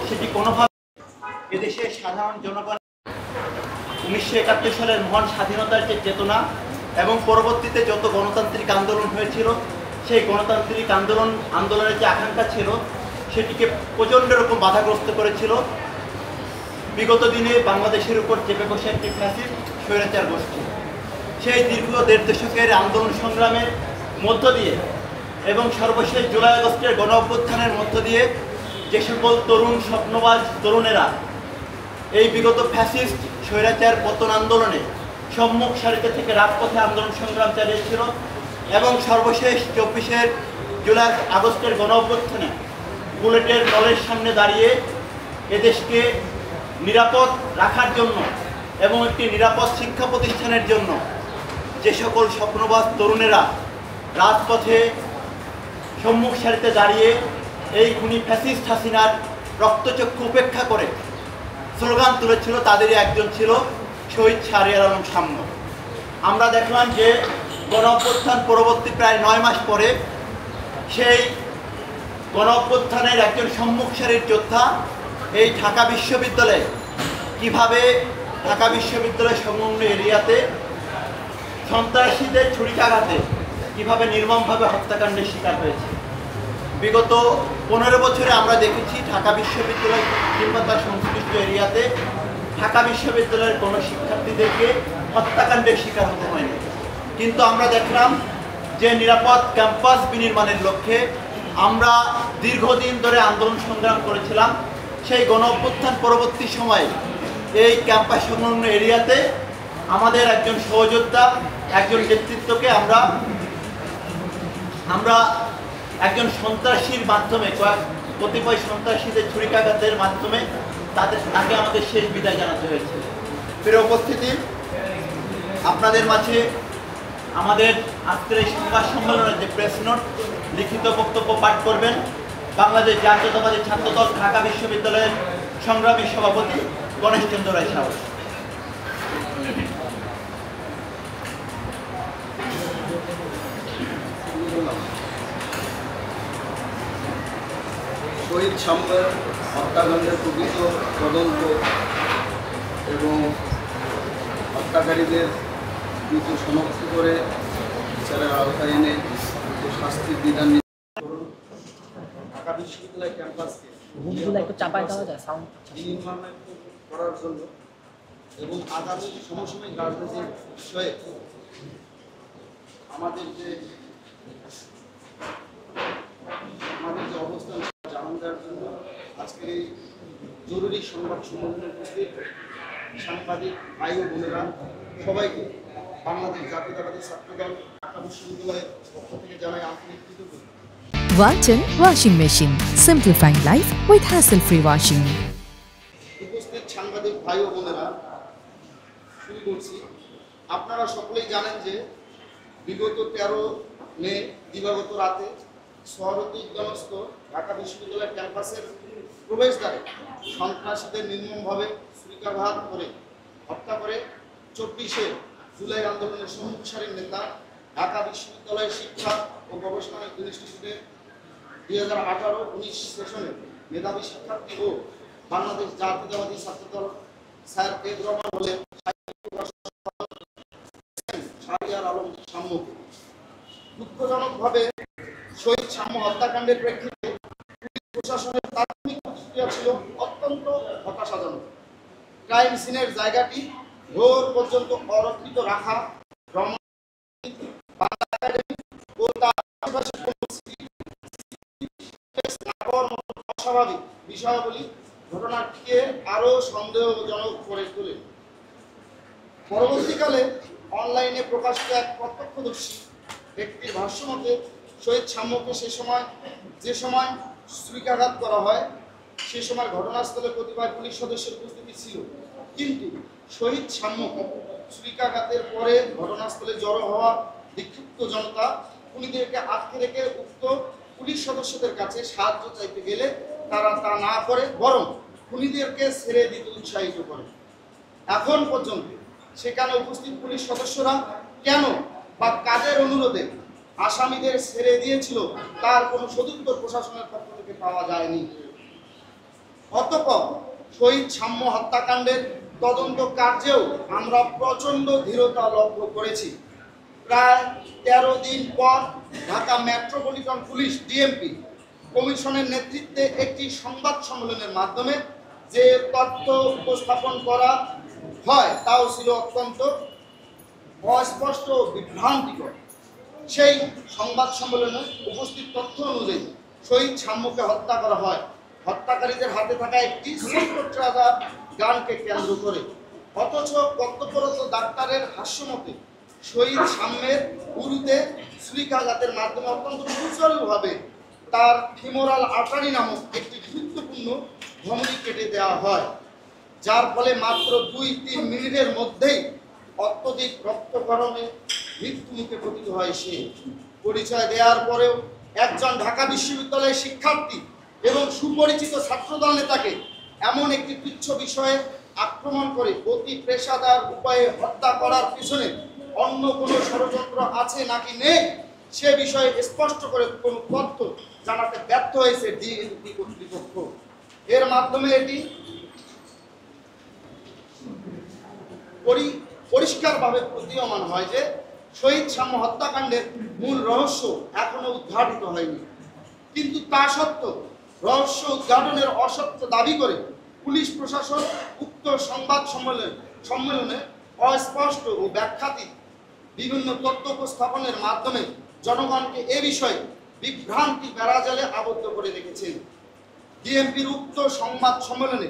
সেটি কোনোভাবে এদেশের সাধারণ জনগণ 1971 সালের মহান স্বাধীনতার যে চেতনা এবং পরবর্তীতে যত গণতান্ত্রিক আন্দোলন হয়েছিল সেই গণতান্ত্রিক আন্দোলনের যে আকাঙ্ক্ষা ছিল সেটিকে প্রচণ্ড রকম বাধাগ্রস্ত করেছিল বিগত দিনে বাংলাদেশের উপর চেপে বসে একটি ফ্যাসিস্ট স্বৈরাচার গোষ্ঠী। সেই দীর্ঘ 1.5 দশকের আন্দোলন সংগ্রামের মধ্য দিয়ে এবং সর্বশেষ জুলাই আগস্টের গণ অভ্যুত্থানের মধ্য দিয়ে যে সকল তরুণ স্বপ্নবাজ তরুণেরা এই বিগত ফ্যাসিস্ট স্বৈরাচার পতন আন্দোলনে সম্মুখ সারিতে থেকে রাজপথে আন্দোলন সংগ্রাম চালিয়েছিল এবং সর্বশেষ 24 জুলাই আগস্টের গণ অভ্যুত্থানে বুলেটের দলের সামনে দাঁড়িয়ে এদেশকে নিরাপদ রাখার জন্য এবং একটি নিরাপদ শিক্ষা প্রতিষ্ঠানের জন্য যে সকল স্বপ্নবাজ তরুণেরা রাজপথে সম্মুখ সারিতে দাঁড়িয়ে এই খুনি ফ্যাসিস্ট হাসিনার রক্তচক্ষু উপেক্ষা করে স্লোগান তুলেছিল, তাদেরই একজন ছিল শহীদ শাহরিয়ার আলম শাম্য। আমরা দেখলাম যে গণ অভ্যুত্থান পরবর্তী প্রায় 9 মাস পরে সেই গণ অভ্যুত্থানের একজন সম্মুখ সারির যোদ্ধা এই ঢাকা বিশ্ববিদ্যালয়ে কিভাবে ঢাকা বিশ্ববিদ্যালয় সংলগ্ন এরিয়াতে সন্ত্রাসীদের ছুরিকাঘাতে কিভাবে নির্মমভাবে হত্যাকাণ্ডের শিকার হয়েছে। বিগত 15 বছরে আমরা দেখেছি ঢাকা বিশ্ববিদ্যালয় কিংবা তার সংশ্লিষ্ট এরিয়াতে ঢাকা বিশ্ববিদ্যালয়ের কোনো শিক্ষার্থীদেরকে হত্যাকাণ্ডের শিকার হতে হয়নি, কিন্তু আমরা দেখলাম যে নিরাপদ ক্যাম্পাস বিনির্মাণের লক্ষ্যে আমরা দীর্ঘদিন ধরে আন্দোলন সংগ্রাম করেছিলাম। সেই গণ অভ্যুত্থান পরবর্তী সময়ে এই ক্যাম্পাস সংলগ্ন এরিয়াতে আমাদের একজন সহযোদ্ধা একজন নেতৃত্বকে আমরা একজন সন্ত্রাসীর মাধ্যমে কতিপয় সন্ত্রাসীদের ছুরিকাঘাতের মাধ্যমে তাকে আমাদের শেষ বিদায় জানাতে হয়েছে। প্রিয় উপস্থিতি, আপনাদের মাঝে আমাদের আজকের এই সংবাদ সম্মেলনের যে প্রেস নোট লিখিত বক্তব্য পাঠ করবেন বাংলাদেশ জাতীয়তাবাদী ছাত্রদল ঢাকা বিশ্ববিদ্যালয়ের সংগ্রামী সভাপতি গণেশ চন্দ্র রায় সাহস। শহীদ শাম্য হত্যাকাণ্ডের প্রকৃত তদন্ত এবং হত্যাকারীদের দ্রুত শনাক্ত করে বিচারের আওতায় এনে শাস্তির বিধান ঢাকা বিশ্ববিদ্যালয় ক্যাম্পাসকে নির্মাণ করার জন্য এবং আগামী সমসাময়িক রাজনৈতিক বিষয়ে আমাদের যে অবস্থান জানান দেওয়ার জন্য আজকে এই জরুরি সংবাদ সম্মেলনে উপস্থিত সাংবাদিক ভাই ও বোনেরা সবাইকে বাংলাদেশ জাতীয়তাবাদী ছাত্রদল ঢাকা বিশ্ববিদ্যালয়ের পক্ষ থেকে জানাই আন্তরিক কৃতজ্ঞতা। Walton Washing Machine, simplifying life with hassle-free washing. উপস্থিত সাংবাদিক ভাই ও বোনেরা, শুরু করছি। আপনারা সকলেই জানেন যে বিগত 13 মে দিবাগত রাতে শহরতলী উদ্যানস্থ ঢাকা বিশ্ববিদ্যালয়ের ক্যাম্পাসের প্রবেশদ্বারে সন্ত্রাসীদের নির্মমভাবে ছুরিকাঘাত করে হত্যা করে 24 জুলাই আন্দোলনের সম্মুখ সারির নেতা ঢাকা বিশ্ববিদ্যালয়ের শিক্ষা ও গবেষণা ইনস্টিটিউটের 2018-19 সেশনের মেধাবী শিক্ষার্থী ও বাংলাদেশ জাতীয়তাবাদী ছাত্রদল স্যার এদ রহমান বলেন শাহরিয়ার আলম শাম্যকে। দুঃখজনকভাবে শহীদ শাম্য হত্যাকাণ্ডের প্রেক্ষিতে পুলিশ প্রশাসনের প্রাথমিক প্রতিক্রিয়া ছিল অত্যন্ত হতাশাজনক। ক্রাইম সিনের জায়গাটি ভোর পর্যন্ত অরক্ষিত রাখা, অস্বাভাবিক বিষয়াবলী ঘটনাটিকে আরো সন্দেহজনক করে তোলে। পরবর্তীকালে অনলাইনে প্রকাশিত এক প্রত্যক্ষদর্শী ব্যক্তির ভাষ্যমতে শহীদ শাম্যকে যে সময় ছুরিকাঘাত করা হয় সে সময় ঘটনাস্থলে কতিপয় পুলিশ সদস্যের উপস্থিতি ছিল, কিন্তু শহীদ শাম্যকে ছুরিকাঘাতের পরে ঘটনাস্থলে জড়ো হওয়া বিক্ষুব্ধ জনতা খুনিদেরকে আটকে রেখে উক্ত পুলিশ সদস্যদের কাছে সাহায্য চাইতে গেলে তারা তা না করে বরং খুনিদেরকে ছেড়ে দিতে উৎসাহিত করে। এখন পর্যন্ত সেখানে উপস্থিত পুলিশ সদস্যরা কেন বা কাদের অনুরোধে আসামিদের ছেড়ে দিয়েছিল তার কোনো সদুত্তর প্রশাসনের পক্ষ থেকে পাওয়া যায়নি। শহীদ সাম্য হত্যাকাণ্ডের তদন্ত কার্যেও আমরা প্রচণ্ড ধীরতা লক্ষ্য করেছি। প্রায় 13 দিন পর ঢাকা মেট্রোপলিটন পুলিশ ডিএমপি কমিশনের নেতৃত্বে একটি সংবাদ সম্মেলনের মাধ্যমে যে তথ্য উপস্থাপন করা হয় তাও ছিল অত্যন্ত অস্পষ্ট ও বিভ্রান্তিকর। সেই সংবাদ সম্মেলনে উপস্থিত তথ্য অনুযায়ী শহীদ সাম্যকে হত্যা করা হয় হত্যাকারীদের হাতে থাকা একটি ট্রাজার গানকে কেন্দ্র করে। অথচ কর্তব্যরত ডাক্তারের হাস্যমতে শহীদ সাম্যের উরুতে ছুরিকাঘাতের মাধ্যমে অত্যন্ত সুচারুভাবে তার ফিমোরাল আর্টারি নামক একটি গুরুত্বপূর্ণ ধমনী কেটে দেওয়া হয়, যার ফলে মাত্র 2-3 মিনিটের মধ্যেই অত্যধিক রক্তক্ষরণে মৃত্যুমুখে পতিত হয় সে। পরিচয় দেওয়ার পরেও একজন ঢাকা বিশ্ববিদ্যালয়ের শিক্ষার্থী এবং সুপরিচিত ছাত্রদল নেতাকে এমন একটি তুচ্ছ বিষয়ে আক্রমণ করে অতি পেশাদার উপায়ে হত্যা করার পিছনে অন্য কোনো ষড়যন্ত্র আছে নাকি নেই সে বিষয়ে স্পষ্ট করে কোনো তথ্য জানাতে ব্যর্থ হয়েছে ডিএমপি কর্তৃপক্ষ। এর মাধ্যমে এটি পরিষ্কারভাবে প্রতীয়মান হয় যে শহীদ সাম্য হত্যাকাণ্ডের মূল রহস্য এখনো উদ্ঘাটিত হয়নি। কিন্তু তা সত্ত্বেও রহস্য উদ্ঘাটনের অসত্য দাবি করে পুলিশ প্রশাসন উক্ত সংবাদ সম্মেলনে অস্পষ্ট ও ব্যাখ্যাতীত বিভিন্ন তথ্য উপস্থাপনের মাধ্যমে জনগণকে এ বিষয়ে বিভ্রান্তি বেড়াজালে আবদ্ধ করে রেখেছেন। ডিএমপির উক্ত সংবাদ সম্মেলনে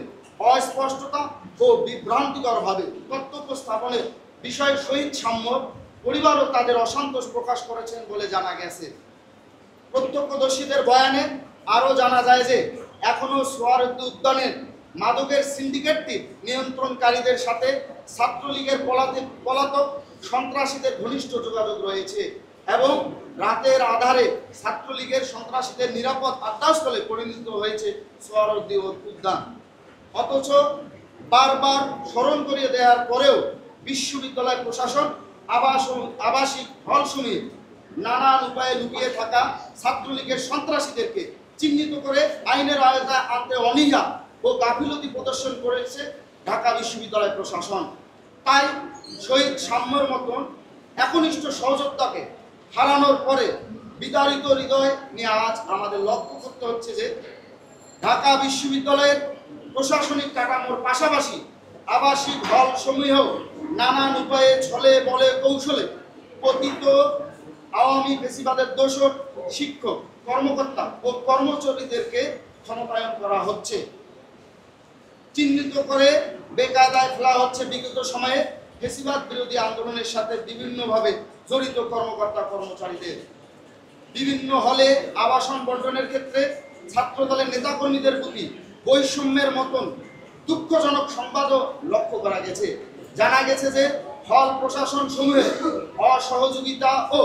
অস্পষ্টতা ও বিভ্রান্তিকরভাবে তথ্য উপস্থাপনের বিষয়ে শহীদ সাম্য পরিবারও তাদের অসন্তোষ প্রকাশ করেছেন বলে জানা গেছে। প্রত্যক্ষদর্শীদের বয়ানে আরও জানা যায় যে এখনও সোহরাওয়ার্দী উদ্যানের মাদকের সিন্ডিকেটটি নিয়ন্ত্রণকারীদের সাথে ছাত্রলীগের পলাতক সন্ত্রাসীদের ঘনিষ্ঠ যোগাযোগ রয়েছে এবং রাতের আধারে ছাত্রলীগের সন্ত্রাসীদের নিরাপদ আড্ডাস্থলে পরিণত হয়েছে সোহরাওয়ার্দী উদ্যান। অথচ বারবার স্মরণ করিয়ে দেওয়ার পরেও বিশ্ববিদ্যালয় প্রশাসন আবাসিক হলসমূহে নানান উপায়ে লুকিয়ে থাকা ছাত্রলীগের সন্ত্রাসীদেরকে চিহ্নিত করে আইনের আওতায় আনতে অনীহা ও গাফিলতি প্রদর্শন করেছে ঢাকা বিশ্ববিদ্যালয় প্রশাসন। তাই শহীদ সাম্যর মতন একনিষ্ঠ সহযোদ্ধাকে হারানোর পরে বিতাড়িত হৃদয় নিয়ে আজ আমাদের লক্ষ্য করতে হচ্ছে যে ঢাকা বিশ্ববিদ্যালয়ের প্রশাসনিক কাঠামোর পাশাপাশি আবাসিক হল সমূহেও নানান উপায়ে ছলে বলে কৌশলে পতিত আওয়ামী ফেসিবাদের দোসর শিক্ষক কর্মকর্তা ও কর্মচারীদেরকে ক্ষমতায়ন করা হচ্ছে, চিহ্নিত করে বেকায়দায় ফেলা হচ্ছে বিগত সময়ে ফেসিবাদ বিরোধী আন্দোলনের সাথে বিভিন্নভাবে জড়িত কর্মকর্তা কর্মচারীদের। বিভিন্ন হলে আবাসন বন্টনের ক্ষেত্রে ছাত্রদলের নেতাকর্মীদের প্রতি বৈষম্যের মতন দুঃখজনক সংবাদও লক্ষ্য করা গেছে। জানা গেছে যে হল প্রশাসন সমূহের অসহযোগিতা ও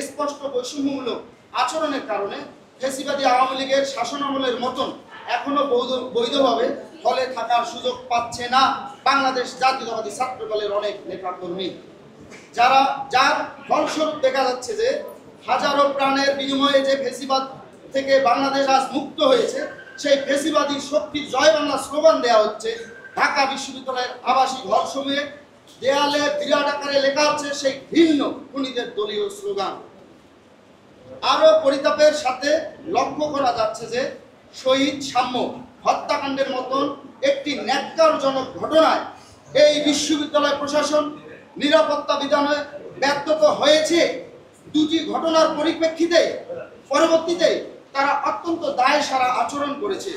স্পষ্ট বৈষম্যমূলক আচরণের কারণে ফেসিবাদী আওয়ামী লীগের শাসনামলের মতন এখনো বৈধভাবে হলে থাকার সুযোগ পাচ্ছে না বাংলাদেশ জাতীয়তাবাদী ছাত্র দলের অনেক নেতাকর্মী, যার ফলস্বরূপ দেখা যাচ্ছে যে হাজারো প্রাণের বিনিময়ে যে ফেসিবাদ থেকে বাংলাদেশ আজ মুক্ত হয়েছে সেই ফেসিবাদী শক্তির জয় বাংলা স্লোগান দেওয়া হচ্ছে ঢাকা বিশ্ববিদ্যালয়ের আবাসিক হলসমূহে। দেয়ালে বিরাট আকারে লেখা হচ্ছে সেই ভিন্ন খুনিদের দলীয় স্লোগান। আরো পরিতাপের সাথে লক্ষ্য করা যাচ্ছে যে শহীদ সাম্য হত্যাকাণ্ডের মতন একটি ন্যাক্কারজনক ঘটনায় এই বিশ্ববিদ্যালয় প্রশাসন নিরাপত্তা বিধানে ব্যর্থ হয়েছে। দুটি ঘটনার পরবর্তীতে তারা অত্যন্ত দায়সারা আচরণ করেছে।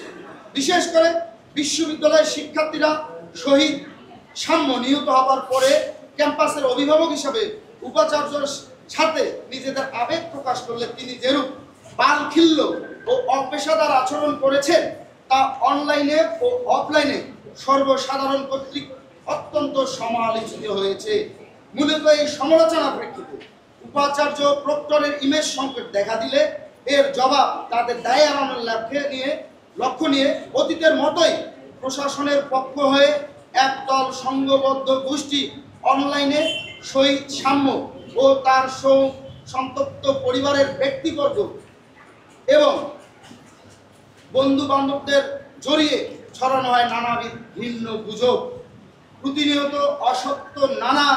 বিশেষ করে বিশ্ববিদ্যালয়ের শিক্ষার্থীরা শহীদ সাম্য নিহত হবার পরে ক্যাম্পাসের অভিভাবক হিসাবে উপাচার্যের সাথে নিজেদের আবেগ প্রকাশ করলে তিনি যেরূপ বালখিল্য ও অপেশাদার আচরণ করেছেন তা অনলাইনে ও অফলাইনে সর্বসাধারণ কর্তৃক অত্যন্ত সমালোচিত হয়েছে। মূলত এই সমালোচনার প্রেক্ষিতে উপাচার্য প্রক্টরের ইমেজ সংকট দেখা দিলে এর জবাব তাদের দায় এড়ানোর লক্ষ্য নিয়ে অতীতের মতোই প্রশাসনের পক্ষ হয়ে একদল সংঘবদ্ধ গোষ্ঠী অনলাইনে শহীদ সাম্য ও তার সন্তপ্ত পরিবারের ব্যক্তিবর্গ এবং বন্ধু বান্ধবদের জড়িয়ে ছড়ানো হয় নানাবিধ ভিন্ন গুজব, প্রতিনিয়ত অসত্য নানা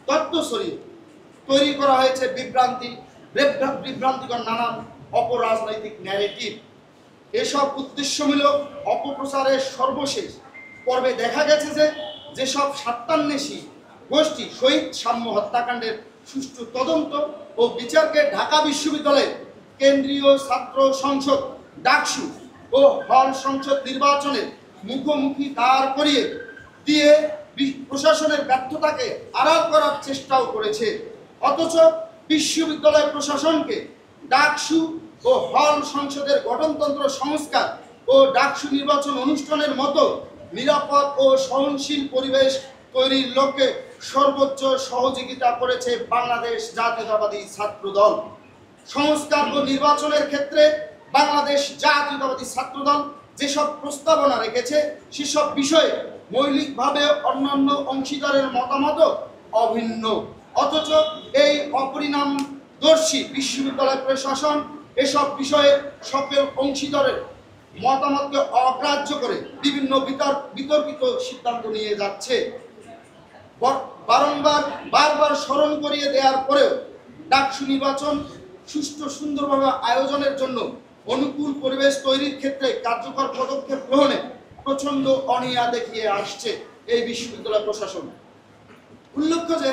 তত্ত্ব ছড়িয়ে তৈরি করা হয়েছে বিভ্রান্তিকর নানান অপরাজনৈতিক ন্যারেটিভ। এসব উদ্দেশ্যমূলক অপপ্রচারের সর্বশেষ পর্বে দেখা গেছে যে যেসব স্বার্থান্বেষী গোষ্ঠী শহীদ সাম্য হত্যাকাণ্ডের সুষ্ঠু তদন্ত ও বিচারকে ঢাকা বিশ্ববিদ্যালয়ের কেন্দ্রীয় ছাত্র সংসদ ডাকসু ও হল সংসদ নির্বাচনের মুখোমুখি দাঁড় করিয়ে দিয়ে প্রশাসনের ব্যর্থতাকে আড়াল করার চেষ্টাও করেছে, অথচ বিশ্ববিদ্যালয় প্রশাসনকে ডাকসু ও হল সংসদের গঠনতন্ত্র সংস্কার ও ডাকসু নির্বাচন অনুষ্ঠানের মতো নিরাপদ ও সহনশীল পরিবেশ তৈরির লক্ষ্যে সর্বোচ্চ সহযোগিতা করেছে বাংলাদেশ জাতীয়তাবাদী ছাত্রদল। সংস্কার ও নির্বাচনের ক্ষেত্রে বাংলাদেশ জাতীয়তাবাদী ছাত্রদল যেসব প্রস্তাবনা রেখেছে সেসব বিষয়ে মৌলিকভাবে অন্যান্য অংশীদারের মতামতও অভিন্ন, অথচ এই অপরিণামদর্শী বিশ্ববিদ্যালয় প্রশাসন এসব বিষয়ে সকল অংশীদারের মতামতকে অগ্রাহ্য করে বিভিন্ন বিতর্কিত সিদ্ধান্ত নিয়ে যাচ্ছে। বারবার স্মরণ করিয়ে দেওয়ার পরেও ডাকসু নির্বাচন সুষ্ঠু সুন্দরভাবে আয়োজনের জন্য অনুকূল পরিবেশ তৈরির ক্ষেত্রে কার্যকর পদক্ষেপ গ্রহণে প্রচণ্ড অনীহা দেখিয়ে আসছে এই বিশ্ববিদ্যালয় প্রশাসন। উল্লেখ্য যে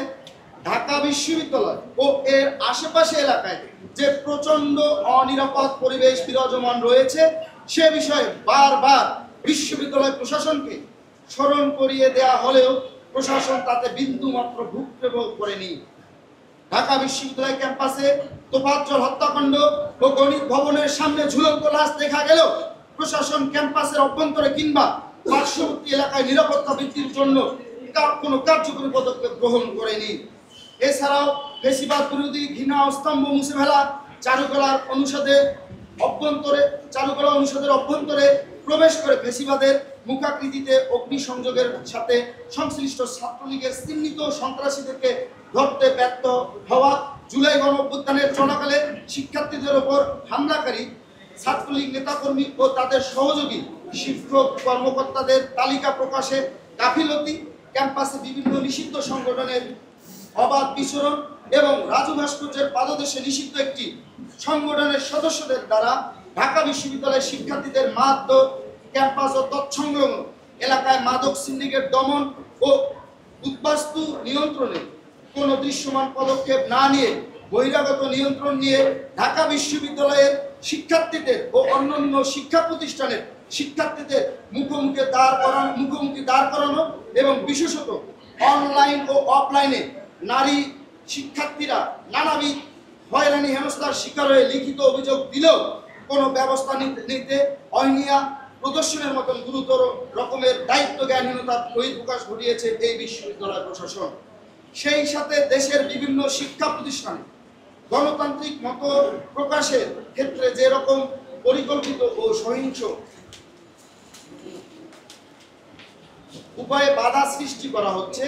ঢাকা বিশ্ববিদ্যালয় ও এর আশেপাশে এলাকায় যে প্রচণ্ড অনিরাপদ পরিবেশ বিরাজমান রয়েছে সে বিষয়ে বারবার বিশ্ববিদ্যালয় প্রশাসনকে স্মরণ করিয়ে দেয়া হলেও প্রশাসন তাতে বিন্দুমাত্র ভ্রুক্ষেপও করেনি। ঢাকা বিশ্ববিদ্যালয় ক্যাম্পাসে তোফাজ্জল হত্যাকাণ্ড ও গণিত ভবনের সামনে ঝুলন্ত লাশ দেখা গেলেও প্রশাসন ক্যাম্পাসের অভ্যন্তরে কিংবা পার্শ্ববর্তী এলাকায় নিরাপত্তা বৃদ্ধির জন্য কোনো কার্যকরী পদক্ষেপ গ্রহণ করেনি। এছাড়াও ফ্যাসিবাদ বিরোধী ঘৃণা স্তম্ভ মুছে ফেলা চারুকলা অনুষদের অভ্যন্তরে প্রবেশ করে ফ্যাসিবাদের মুখাকৃতিতে অগ্নিসংযোগের সাথে সংশ্লিষ্ট ছাত্রলীগের চিহ্নিত সন্ত্রাসীদেরকে ধরতে ব্যর্থ হওয়া, জুলাই গণঅভ্যুত্থানের চলাকালে শিক্ষার্থীদের ওপর হামলাকারী ছাত্রলীগ নেতাকর্মী ও তাদের সহযোগী শিক্ষক কর্মকর্তাদের তালিকা প্রকাশে গাফিলতি, ক্যাম্পাসে বিভিন্ন নিষিদ্ধ সংগঠনের অবাধ বিচরণ এবং রাজু ভাস্কর্যের পাদদেশে নিষিদ্ধ একটি সংগঠনের সদস্যদের দ্বারা ঢাকা বিশ্ববিদ্যালয়ের শিক্ষার্থীদের মারধর, ক্যাম্পাস ও তৎসংলগ্ন এলাকায় মাদক সিন্ডিকেট দমন ও উদ্বাস্তু নিয়ন্ত্রণে কোনো দৃশ্যমান পদক্ষেপ না নিয়ে বহিরাগত নিয়ন্ত্রণ নিয়ে ঢাকা বিশ্ববিদ্যালয়ের শিক্ষার্থীদের ও অন্যান্য শিক্ষা প্রতিষ্ঠানের শিক্ষার্থীদের মুখোমুখি দাঁড় করানো এবং বিশেষত অনলাইন ও অফলাইনে নারী শিক্ষার্থীরা নানাবিধ হয়রানি হেনস্থার শিকার হয়ে লিখিত অভিযোগ দিলেও কোনো ব্যবস্থা নিতে অনীহা প্রদর্শনের মতন গুরুতর রকমের দায়িত্ব জ্ঞানহীনতার বহিঃপ্রকাশ ঘটিয়েছে এই বিশ্ববিদ্যালয় প্রশাসন। সেই সাথে দেশের বিভিন্ন শিক্ষা প্রতিষ্ঠানে গণতান্ত্রিক মত প্রকাশের ক্ষেত্রে যে রকম পরিকল্পিত ও সহিংস উপায়ে বাধা সৃষ্টি করা হচ্ছে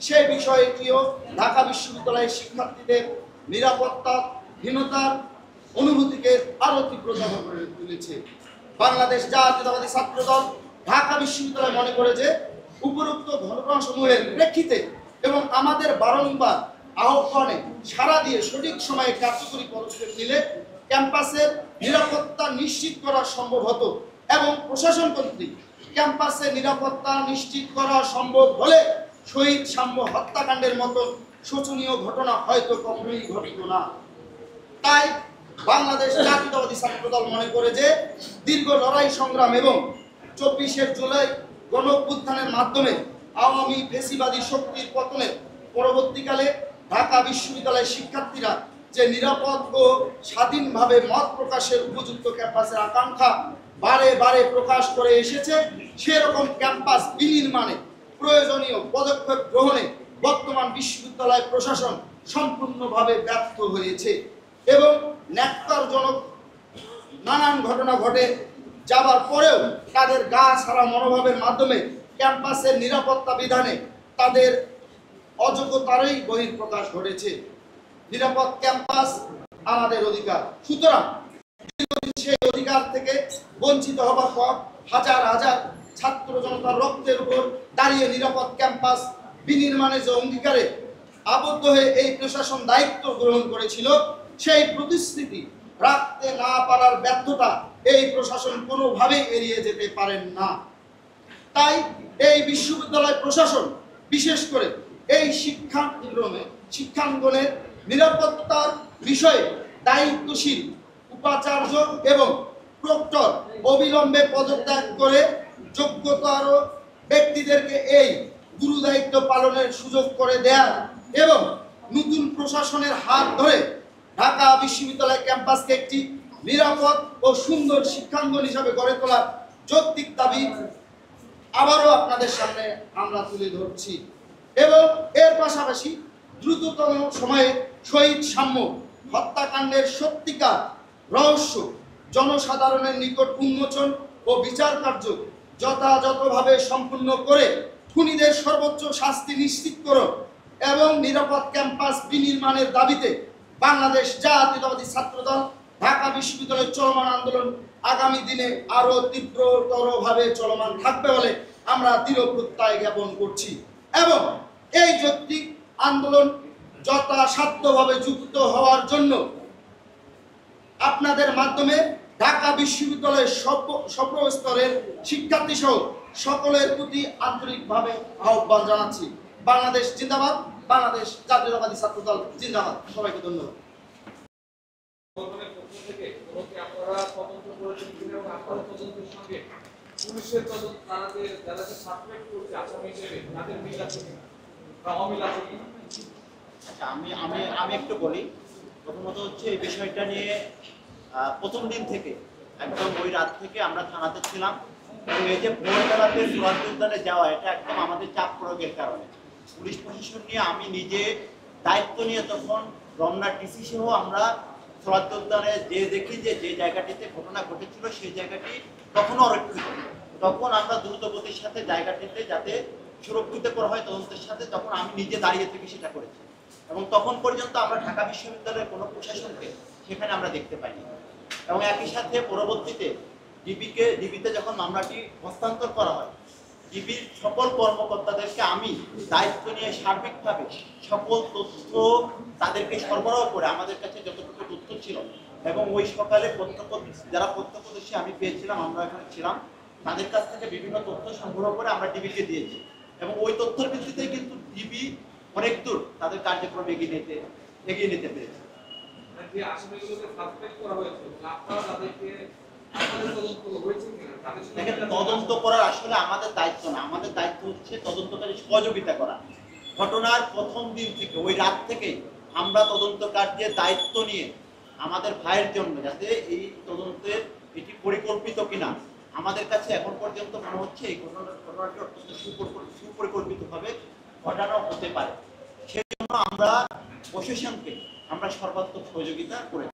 সে বিষয়টিও ঢাকা বিশ্ববিদ্যালয়ের শিক্ষার্থীদের নিরাপত্তাহীনতার অনুভূতিকে আরো তীব্রতর করে তুলেছে। বাংলাদেশ জাতীয়তাবাদী ছাত্রদল ঢাকা বিশ্ববিদ্যালয় মনে করে যে উপরোক্ত ঘটনাসমূহের প্রেক্ষিতে এবং আমাদের বারংবার আহ্বানে সাড়া দিয়ে সঠিক সময়ে কার্যকরী পদক্ষেপ নিলে ক্যাম্পাসের নিরাপত্তা নিশ্চিত করা সম্ভব হতো এবং প্রশাসন কর্তৃক ক্যাম্পাসে নিরাপত্তা নিশ্চিত করা সম্ভব হলে শহীদ সাম্য হত্যাকাণ্ডের মতো শোচনীয় ঘটনা হয়তো কখনোই ঘটিত না। তাই বাংলাদেশ জাতীয়তাবাদী ছাত্রদল মনে করে যে দীর্ঘ লড়াই সংগ্রাম এবং 24শে জুলাই গণঅভ্যুত্থানের মাধ্যমে আওয়ামী ফ্যাসিবাদী শক্তির পতনের পরবর্তীকালে ঢাকা বিশ্ববিদ্যালয়ের শিক্ষার্থীরা যে নিরাপদ ও স্বাধীনভাবে মত প্রকাশের উপযুক্ত ক্যাম্পাসের আকাঙ্ক্ষা বারে বারে প্রকাশ করে এসেছে, সেরকম ক্যাম্পাস বিনির্মাণে প্রয়োজনীয় পদক্ষেপ গ্রহণে বর্তমান বিশ্ববিদ্যালয় প্রশাসন সম্পূর্ণভাবে ব্যর্থ হয়েছে এবং ন্যক্কারজনক নানান ঘটনা ঘটে যাবার পরেও তাদের গা ছাড়া মনোভাবের মাধ্যমে ক্যাম্পাসের নিরাপত্তা বিধানে তাদের অযোগ্যতারই বহিঃপ্রকাশ ঘটেছে। নিরাপদ ক্যাম্পাস আমাদের অধিকার, সুতরাং সেই অধিকার থেকে বঞ্চিত হবার পর হাজার হাজার ছাত্র জনতার রক্তের উপর দাঁড়িয়ে নিরাপদ ক্যাম্পাস বিনির্মাণে যে অঙ্গীকারে আবদ্ধ হয়ে এই প্রশাসন দায়িত্ব গ্রহণ করেছিল, সেই প্রতিশ্রুতি রাখতে না পারার ব্যর্থতা এই প্রশাসন কোনোভাবেই এড়িয়ে যেতে পারেন না। তাই এই বিশ্ববিদ্যালয় প্রশাসন বিশেষ করে এই শিক্ষাঙ্গনের নিরাপত্তার বিষয়ে দায়িত্বশীল উপাচার্য এবং প্রক্টর অবিলম্বে পদত্যাগ করে যোগ্যতার ব্যক্তিদেরকে এই গুরু দায়িত্ব পালনের সুযোগ করে দেয়া এবং নতুন প্রশাসনের হাত ধরে ঢাকা বিশ্ববিদ্যালয় ক্যাম্পাসকে একটি নিরাপদ ও সুন্দর শিক্ষাঙ্গন হিসাবে গড়ে তোলার যৌক্তিক দাবি আবারও আপনাদের সামনে আমরা তুলে ধরছি। এবং এর পাশাপাশি দ্রুততম সময়ে শহীদ সাম্য হত্যাকাণ্ডের সত্যিকার রহস্য জনসাধারণের নিকট উন্মোচন ও বিচার কার্য যথাযথভাবে সম্পূর্ণ করে খুনিদের সর্বোচ্চ শাস্তি নিশ্চিত করো এবং নিরাপদ ক্যাম্পাস বিনির্মাণের দাবিতে বাংলাদেশ জাতীয়তাবাদী ছাত্রদল ঢাকা বিশ্ববিদ্যালয়ের চলমান আন্দোলন আগামী দিনে আরো তীব্রতরভাবে চলমান থাকবে বলে আমরা দৃঢ় প্রত্যয় জ্ঞাপন করছি এবং এই যৌক্তিক আন্দোলন যথাসাধ্যভাবে যুক্ত হওয়ার জন্য আপনাদের মাধ্যমে ঢাকা বিশ্ববিদ্যালয়ের সর্বস্তরের শিক্ষার্থী সহ সকলের প্রতি আন্তরিকভাবে আহ্বান জানাচ্ছি। বাংলাদেশ জিন্দাবাদ, বাংলাদেশ জাতীয়তাবাদী ছাত্রদল জিন্দাবাদ। সবাইকে ধন্যবাদ। আচ্ছা, আমি একটু বলি। প্রথমত হচ্ছে এই বিষয়টা নিয়ে প্রথম দিন থেকে একদম ওই রাত থেকে আমরা থানাতে ছিলাম এবং এই যে ভোরবেলাতে চূড়ান্ত উদ্যানে যাওয়া, এটা একদম আমাদের চাপ প্রয়োগের কারণে পুলিশ প্রশাসন নিয়ে আমি নিজে দায়িত্ব নিয়ে তখন রমনা টিসি সহ আমরা চূড়ান্ত উদ্যানে যে দেখি যে জায়গাটিতে ঘটনা ঘটেছিল সেই জায়গাটি তখনও অরক্ষিত। তখন আমরা দ্রুত গতির সাথে জায়গাটিতে যাতে সুরক্ষিত করা হয় তদন্তের সাথে, তখন আমি নিজে দাঁড়িয়ে থেকে সেটা করেছি এবং তখন পর্যন্ত আমরা ঢাকা বিশ্ববিদ্যালয়ের কোনো প্রশাসনকে সেখানে আমরা দেখতে পাইনি। এবং একই সাথে পরবর্তীতে ডিবিতে যখন মামলাটি হস্তান্তর করা হয়, ডিবির সকল কর্মকর্তাদেরকে আমি দায়িত্ব নিয়ে সার্বিকভাবে সকল তথ্য তাদেরকে সরবরাহ করে আমাদের কাছে যতটুকু তথ্য ছিল এবং ওই সকালে যারা প্রত্যক্ষদর্শী আমি পেয়েছিলাম, আমরা এখানে ছিলাম, তাদের কাছ থেকে বিভিন্ন তথ্য সংগ্রহ করে আমরা ডিবিকে দিয়েছি এবং ওই তথ্যের ভিত্তিতে কিন্তু ডিবি অনেক দূর তাদের কার্যক্রম এগিয়ে নিতে পেরেছে। তদন্ত করার আসলে আমাদের দায়িত্ব না, আমাদের দায়িত্ব হচ্ছে তদন্তকারী সহযোগিতা করা। ঘটনার প্রথম দিন থেকে ওই রাত থেকে আমরা তদন্ত কার্যের দায়িত্ব নিয়ে আমাদের ভাইয়ের জন্য যাতে এই তদন্তের এটি পরিকল্পিত কিনা আমাদের কাছে এখন পর্যন্ত মনে হচ্ছে এই ঘটনাটি অত্যন্ত সুপরিকল্পিতভাবে ঘটানো হতে পারে। সেই জন্য আমরা প্রশাসনকে আমরা সর্বাত্মক সহযোগিতা করে।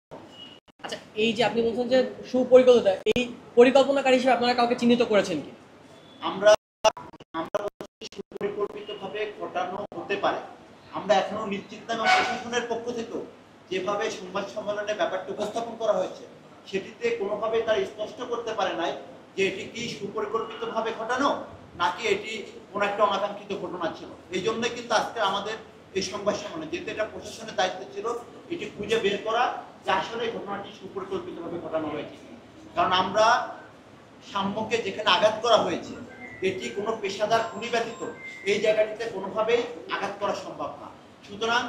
আচ্ছা, এই যে আপনি বলছেন যে সুপরিকল্পিত, এই পরিকল্পনাকারী হিসেবে আপনারা কাউকে চিহ্নিত করেছেন কি? আমরা সুপরিকল্পিতভাবে ঘটানো হতে পারে, আমরা এখনো নিশ্চিত না। এবং প্রশাসনের পক্ষ থেকেও যেভাবে সংবাদ সম্মেলনে ব্যাপারটি উপস্থাপন করা হয়েছে সেটিতে কোনোভাবে তারা স্পষ্ট করতে পারে নাই যে এটি কি সুপরিকল্পিতভাবে ঘটানো নাকি এটি কোনো একটা অনাকাঙ্ক্ষিত ঘটনা ছিল। এই জন্যই কিন্তু আজকে আমাদের এই সংবাদ সম্মেলনে, যেহেতু এটা প্রশাসনের দায়িত্ব ছিল এটি খুঁজে বের করা যে আসলে এই ঘটনাটি সুপরিকল্পিতভাবে ঘটানো হয়েছে। কারণ আমরা সাম্যকে যেখানে আঘাত করা হয়েছে এটি কোনো পেশাদার খুনি ব্যতীত এই জায়গাটিতে কোনোভাবেই আঘাত করা সম্ভব না। সুতরাং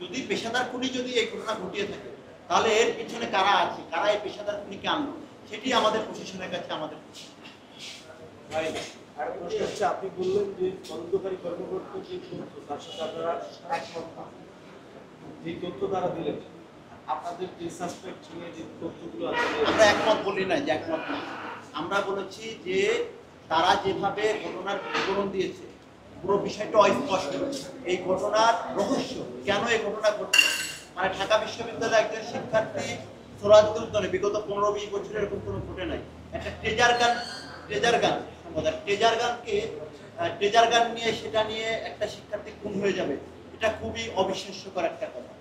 যদি পেশাদার খুনি যদি এই ঘটনা ঘটিয়ে থাকে তাহলে এর পিছনে কারা আছে, কারা এই পেশাদার খুনিকে আনলো, সেটি আমাদের প্রশাসনের কাছে আমাদের ভাই। আর প্রশ্ন হচ্ছে, আপনি বললেন যে তদন্তকারী কর্মকর্তা যে তথ্য তার সাথে আপনারা একমত না, যে তথ্য তারা দিলেন আপনাদের যে সাসপেক্ট নিয়ে যে তথ্যগুলো আছে আমরা একমত বলি না, যে একমত না, আমরা বলেছি যে তারা যেভাবে ঘটনার বিবরণ দিয়েছে পুরো বিষয়টা অস্পষ্ট। এই ঘটনার রহস্য কেন এই ঘটনা ঘটছে, মানে ঢাকা বিশ্ববিদ্যালয়ের একজন শিক্ষার্থী চূড়ান্ত উদ্যানে বিগত 15-20 বছর এরকম কোনো ঘটে নাই। একটা ট্রেজার গান নিয়ে সেটা নিয়ে একটা শিক্ষার্থী খুন হয়ে যাবে, এটা খুবই অবিশ্বাস্যকর একটা কথা।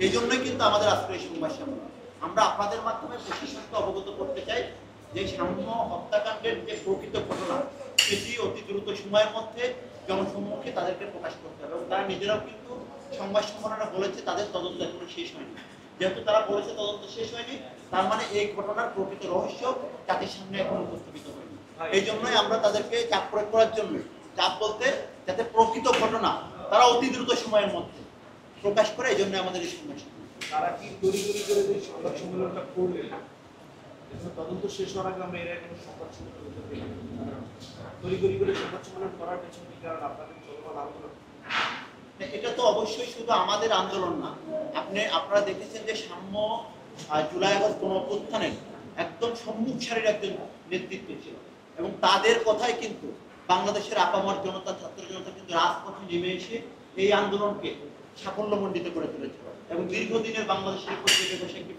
এই জন্যই কিন্তু আমাদের আজকে এই সংবাদ সম্মেলন। আমরা আপনাদের মাধ্যমে প্রশাসনকে অবগত করতে চাই যে সাম্য হত্যাকাণ্ডের যে প্রকৃত ঘটনা সেটি অতি দ্রুত সময়ের মধ্যে জনসম্মুখে তাদেরকে প্রকাশ করতে হবে। এবং তারা নিজেরাও কিন্তু সংবাদ সম্মেলনে বলেছে তাদের তদন্ত এখনো শেষ হয়নি। যেহেতু তারা বলেছে তদন্ত শেষ হয়নি, তার মানে এই ঘটনার প্রকৃত রহস্য জাতির সামনে এখন উপস্থাপিত হয়নি। এই জন্যই আমরা তাদেরকে চাপ প্রয়োগ করার জন্য, চাপ বলতে যাতে প্রকৃত ঘটনা তারা অতি দ্রুত সময়ের মধ্যে প্রকাশ করে, এই জন্য আমাদের এই সমস্যা। তারা কি তড়িঘড়ি করে যে সংবাদ সম্মেলনটা করলেন, তদন্ত শেষ হওয়ার আগে আমরা এর আগে কোনো সংবাদ সম্মেলন করতে পারি তড়িঘড়ি করে সংবাদ সম্মেলন করার পেছনে কি কারণ আপনাদের চলমান আন্দোলন? এটা তো অবশ্যই শুধু আমাদের আন্দোলন না, আপনারা দেখেছেন যে সাম্য জুলাই আগস্ট গণঅভ্যুত্থানের একদম সম্মুখ সারির একজন নেতৃত্ব ছিল, এবং তাদের কথাই কিন্তু বাংলাদেশের আপামর জনতা, ছাত্র জনতা কিন্তু রাজপথে নেমে এসে এই আন্দোলনকে সাফল্যমণ্ডিত করে তুলেছিল এবং দীর্ঘদিনের বাংলাদেশের প্রতিযোগী বসে একটি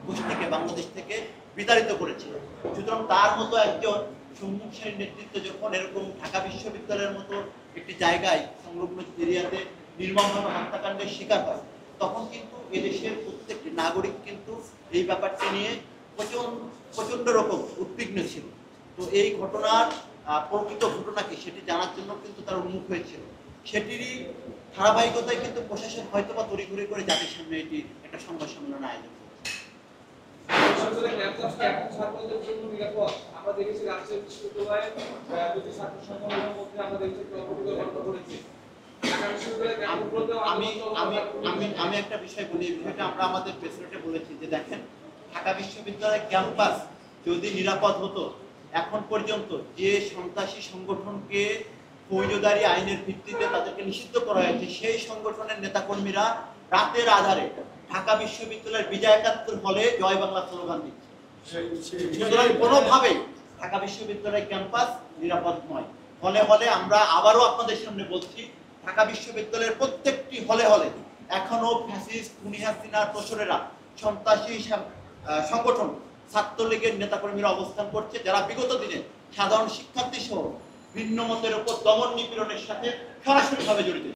গোষ্ঠীকে বাংলাদেশ থেকে বিতাড়িত করেছিল। সুতরাং তার মতো একজন সম্মুখ সারির নেতৃত্ব যখন এরকম ঢাকা বিশ্ববিদ্যালয়ের মতো একটি জায়গায় সংলগ্ন এরিয়াতে নির্মমভাবে হত্যাকাণ্ডের শিকার হয়, তখন কিন্তু এদেশের প্রত্যেকটি নাগরিক কিন্তু এই ব্যাপারটি নিয়ে প্রচন্ড রকম উদ্বিগ্ন ছিল। তো এই ঘটনার প্রকৃত ঘটনাকে সেটি জানার জন্য কিন্তু তার উন্মুখ হয়েছিল। সেটিরই ধারাবাহিকতায় কিন্তু প্রশাসন হয়তো বা তড়িঘড়ি করে জাতির সামনে এটি একটা সংবাদ সম্মেলন আয়োজন করেছে। আমরা দেখেছি রাজশাহী বিশ্ববিদ্যালয়ে দুটি ছাত্র সংগঠনের মধ্যে আমরা দেখেছি ঘটনা ঘটেছে। আমি একটা বিষয় বলি, এই বিষয়টা আমরা আমাদের প্রেসিডেন্টে বলেছি যে দেখেন, ঢাকা বিশ্ববিদ্যালয়ের ক্যাম্পাস যদি নিরাপদ হতো, এখন পর্যন্ত যে সন্ত্রাসী সংগঠনকে ফৌজদারি আইনের ভিত্তিতে তাদেরকে নিষিদ্ধ করা হয়েছে, সেই সংগঠনের নেতাকর্মীরা রাতের আধারে ঢাকা বিশ্ববিদ্যালয়ের বিজয় একাত্তর হলে জয় বাংলা স্লোগান দিচ্ছে। সুতরাং কোনোভাবেই ঢাকা বিশ্ববিদ্যালয়ের ক্যাম্পাস নিরাপদ নয়। হলে হলে আমরা আবারও আপনাদের সামনে বলছি, ঢাকা বিশ্ববিদ্যালয়ের প্রত্যেকটি হলে হলে এখনো ফ্যাসিস্ট খুনি হাসিনার দোসরেরা, সন্ত্রাসী সংগঠন ছাত্রলীগের নেতাকর্মীরা অবস্থান করছে, যারা বিগত দিনে সাধারণ শিক্ষার্থী সহ ভিন্ন মতের উপর দমন নিপীড়নের সাথে সরাসরিভাবে জড়িত।